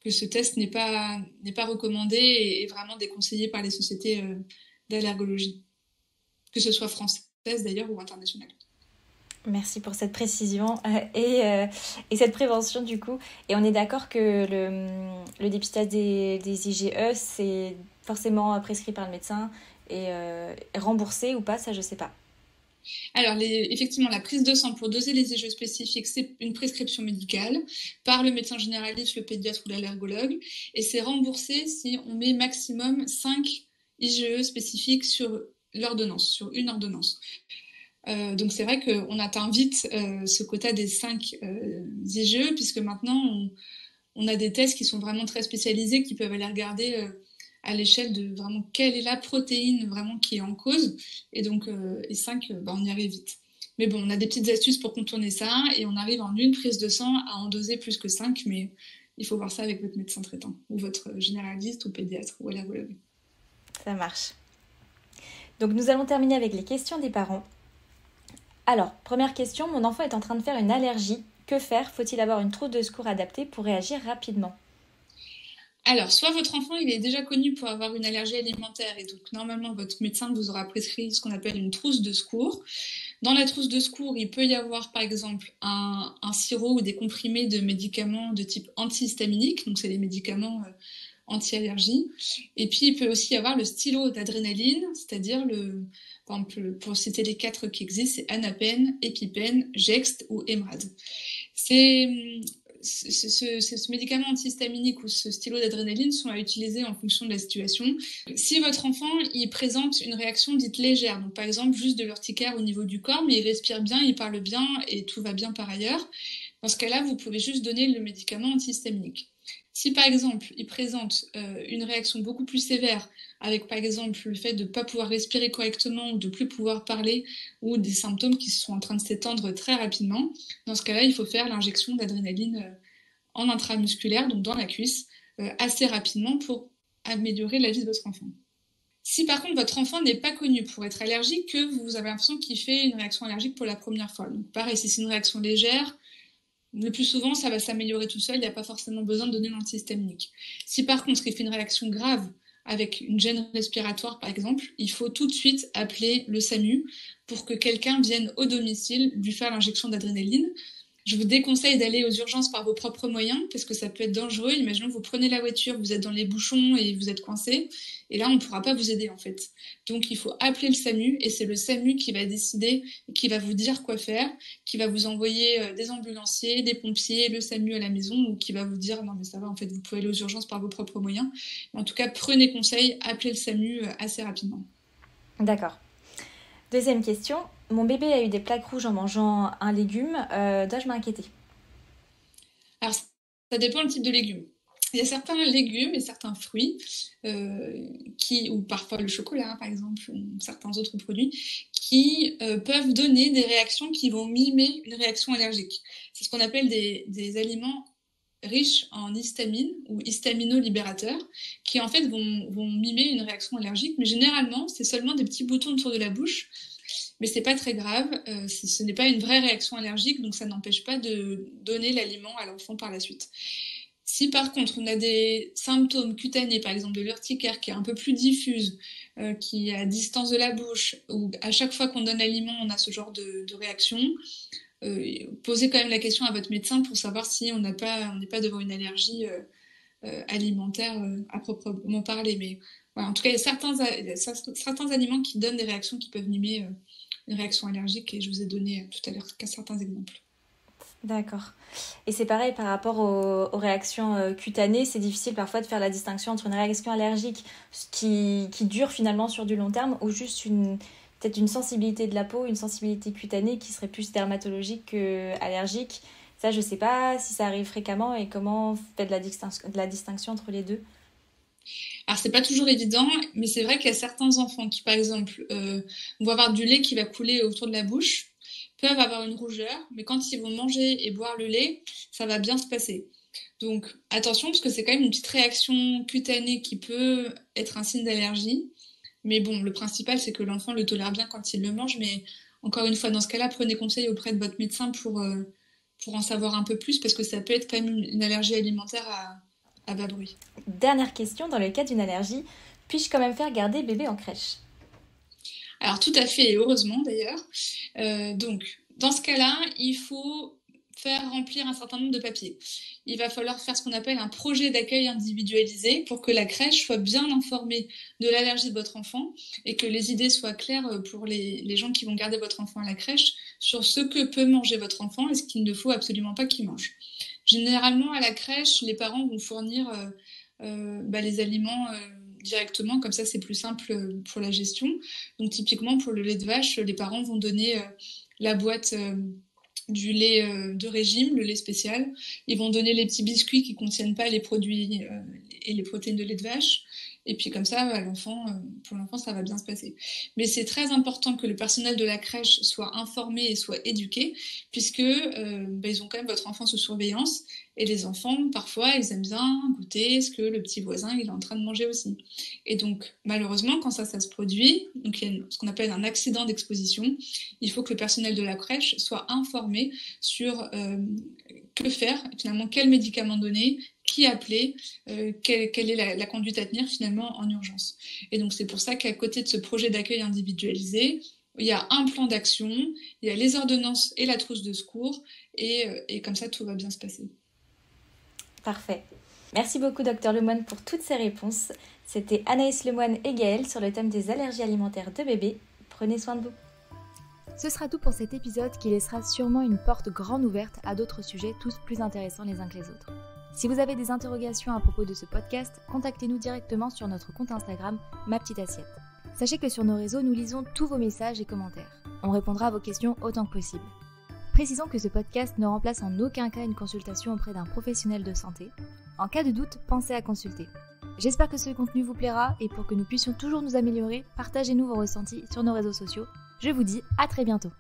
ce test n'est pas recommandé et vraiment déconseillé par les sociétés d'allergologie, que ce soit française d'ailleurs ou internationale. Merci pour cette précision et cette prévention du coup. Et on est d'accord que le dépistage des IgE, c'est forcément prescrit par le médecin et remboursé ou pas, ça je sais pas. Alors, effectivement, la prise de sang pour doser les IgE spécifiques, c'est une prescription médicale par le médecin généraliste, le pédiatre ou l'allergologue, et c'est remboursé si on met maximum 5 IgE spécifiques sur l'ordonnance, sur une ordonnance. Donc c'est vrai qu'on atteint vite ce quota des 5 IgE, puisque maintenant on a des tests qui sont vraiment très spécialisés, qui peuvent aller regarder à l'échelle de vraiment quelle est la protéine vraiment qui est en cause. Et donc, et 5, on y arrive vite. Mais bon, on a des petites astuces pour contourner ça, et on arrive en une prise de sang à en doser plus que 5, mais il faut voir ça avec votre médecin traitant, ou votre généraliste, ou pédiatre, ou allergologue. Ça marche. Donc nous allons terminer avec les questions des parents. Alors, première question, mon enfant est en train de faire une allergie. Que faire? Faut-il avoir une trousse de secours adaptée pour réagir rapidement? Alors, soit votre enfant il est déjà connu pour avoir une allergie alimentaire, et donc normalement votre médecin vous aura prescrit ce qu'on appelle une trousse de secours. Dans la trousse de secours, il peut y avoir par exemple un sirop ou des comprimés de médicaments de type antihistaminique, donc c'est les médicaments anti-allergie. Et puis il peut aussi y avoir le stylo d'adrénaline, c'est-à-dire par exemple, pour citer les 4 qui existent, c'est Anapen, EpiPen, Jext ou Emrad. Ce médicament antihistaminique ou ce stylo d'adrénaline sont à utiliser en fonction de la situation. Si votre enfant il présente une réaction dite légère, donc par exemple juste de l'urticaire au niveau du corps, mais il respire bien, il parle bien et tout va bien par ailleurs, dans ce cas-là, vous pouvez juste donner le médicament antihistaminique. Si par exemple il présente une réaction beaucoup plus sévère, avec par exemple le fait de ne pas pouvoir respirer correctement ou de ne plus pouvoir parler, ou des symptômes qui sont en train de s'étendre très rapidement, dans ce cas-là, il faut faire l'injection d'adrénaline en intramusculaire, donc dans la cuisse, assez rapidement pour améliorer la vie de votre enfant. Si par contre votre enfant n'est pas connu pour être allergique, que vous avez l'impression qu'il fait une réaction allergique pour la première fois, donc pareil, si c'est une réaction légère, le plus souvent, ça va s'améliorer tout seul, il n'y a pas forcément besoin de donner l'antihistaminique. Si par contre, il fait une réaction grave avec une gêne respiratoire par exemple, il faut tout de suite appeler le SAMU pour que quelqu'un vienne au domicile lui faire l'injection d'adrénaline. Je vous déconseille d'aller aux urgences par vos propres moyens parce que ça peut être dangereux. Imaginons que vous prenez la voiture, vous êtes dans les bouchons et vous êtes coincé. Et là, on ne pourra pas vous aider en fait. Donc, il faut appeler le SAMU et c'est le SAMU qui va décider, qui va vous dire quoi faire, qui va vous envoyer des ambulanciers, des pompiers, le SAMU à la maison ou qui va vous dire non mais ça va, en fait, vous pouvez aller aux urgences par vos propres moyens. Mais en tout cas, prenez conseil, appelez le SAMU assez rapidement. D'accord. Deuxième question. Mon bébé a eu des plaques rouges en mangeant un légume. Dois-je m'inquiéter? Alors, ça dépend le type de légumes. Il y a certains légumes et certains fruits, ou parfois le chocolat, par exemple, ou certains autres produits, qui peuvent donner des réactions qui vont mimer une réaction allergique. C'est ce qu'on appelle des aliments riches en histamine ou histaminolibérateurs, qui en fait vont mimer une réaction allergique. Mais généralement, c'est seulement des petits boutons autour de la bouche. Mais c'est pas très grave, ce n'est pas une vraie réaction allergique, donc ça n'empêche pas de donner l'aliment à l'enfant par la suite. Si par contre on a des symptômes cutanés, par exemple de l'urticaire qui est un peu plus diffuse, qui est à distance de la bouche, ou à chaque fois qu'on donne l'aliment on a ce genre de réaction, posez quand même la question à votre médecin pour savoir si on n'est pas devant une allergie alimentaire à proprement parler. Mais voilà, en tout cas, il y a certains aliments qui donnent des réactions qui peuvent mimer une réaction allergique et je vous ai donné tout à l'heure certains exemples. D'accord. Et c'est pareil par rapport aux réactions cutanées, c'est difficile parfois de faire la distinction entre une réaction allergique qui dure finalement sur du long terme ou juste peut-être une sensibilité de la peau, une sensibilité cutanée qui serait plus dermatologique qu'allergique. Ça, je ne sais pas si ça arrive fréquemment et comment on fait de la distinction entre les deux. Alors, c'est pas toujours évident, mais c'est vrai qu'il y a certains enfants qui, par exemple, vont avoir du lait qui va couler autour de la bouche, peuvent avoir une rougeur, mais quand ils vont manger et boire le lait, ça va bien se passer. Donc, attention, parce que c'est quand même une petite réaction cutanée qui peut être un signe d'allergie. Mais bon, le principal, c'est que l'enfant le tolère bien quand il le mange. Mais encore une fois, dans ce cas-là, prenez conseil auprès de votre médecin pour en savoir un peu plus, parce que ça peut être quand même une allergie alimentaire à bas bruit. Dernière question, dans le cas d'une allergie, puis-je quand même faire garder bébé en crèche? Alors tout à fait, et heureusement d'ailleurs. Donc, dans ce cas-là, il faut faire remplir un certain nombre de papiers. Il va falloir faire ce qu'on appelle un projet d'accueil individualisé pour que la crèche soit bien informée de l'allergie de votre enfant et que les idées soient claires pour les gens qui vont garder votre enfant à la crèche sur ce que peut manger votre enfant et ce qu'il ne faut absolument pas qu'il mange. Généralement, à la crèche, les parents vont fournir les aliments directement, comme ça c'est plus simple pour la gestion. Donc typiquement pour le lait de vache, les parents vont donner la boîte du lait de régime, le lait spécial. Ils vont donner les petits biscuits qui contiennent pas les produits et les protéines de lait de vache. Et puis comme ça, pour l'enfant, ça va bien se passer. Mais c'est très important que le personnel de la crèche soit informé et soit éduqué, puisque ils ont quand même votre enfant sous surveillance. Et les enfants, parfois, ils aiment bien goûter ce que le petit voisin il est en train de manger aussi. Et donc, malheureusement, quand ça se produit, donc il y a ce qu'on appelle un accident d'exposition, il faut que le personnel de la crèche soit informé sur que faire, finalement, quel médicament donner, qui appeler, quelle est la conduite à tenir finalement en urgence. Et donc c'est pour ça qu'à côté de ce projet d'accueil individualisé, il y a un plan d'action, il y a les ordonnances et la trousse de secours, et comme ça tout va bien se passer. Parfait. Merci beaucoup Dr Lemoine pour toutes ces réponses. C'était Anaïs Lemoine et Gaëlle sur le thème des allergies alimentaires de bébés. Prenez soin de vous. Ce sera tout pour cet épisode qui laissera sûrement une porte grande ouverte à d'autres sujets tous plus intéressants les uns que les autres. Si vous avez des interrogations à propos de ce podcast, contactez-nous directement sur notre compte Instagram Ma Petite Assiette. Sachez que sur nos réseaux, nous lisons tous vos messages et commentaires. On répondra à vos questions autant que possible. Précisons que ce podcast ne remplace en aucun cas une consultation auprès d'un professionnel de santé. En cas de doute, pensez à consulter. J'espère que ce contenu vous plaira et pour que nous puissions toujours nous améliorer, partagez-nous vos ressentis sur nos réseaux sociaux. Je vous dis à très bientôt.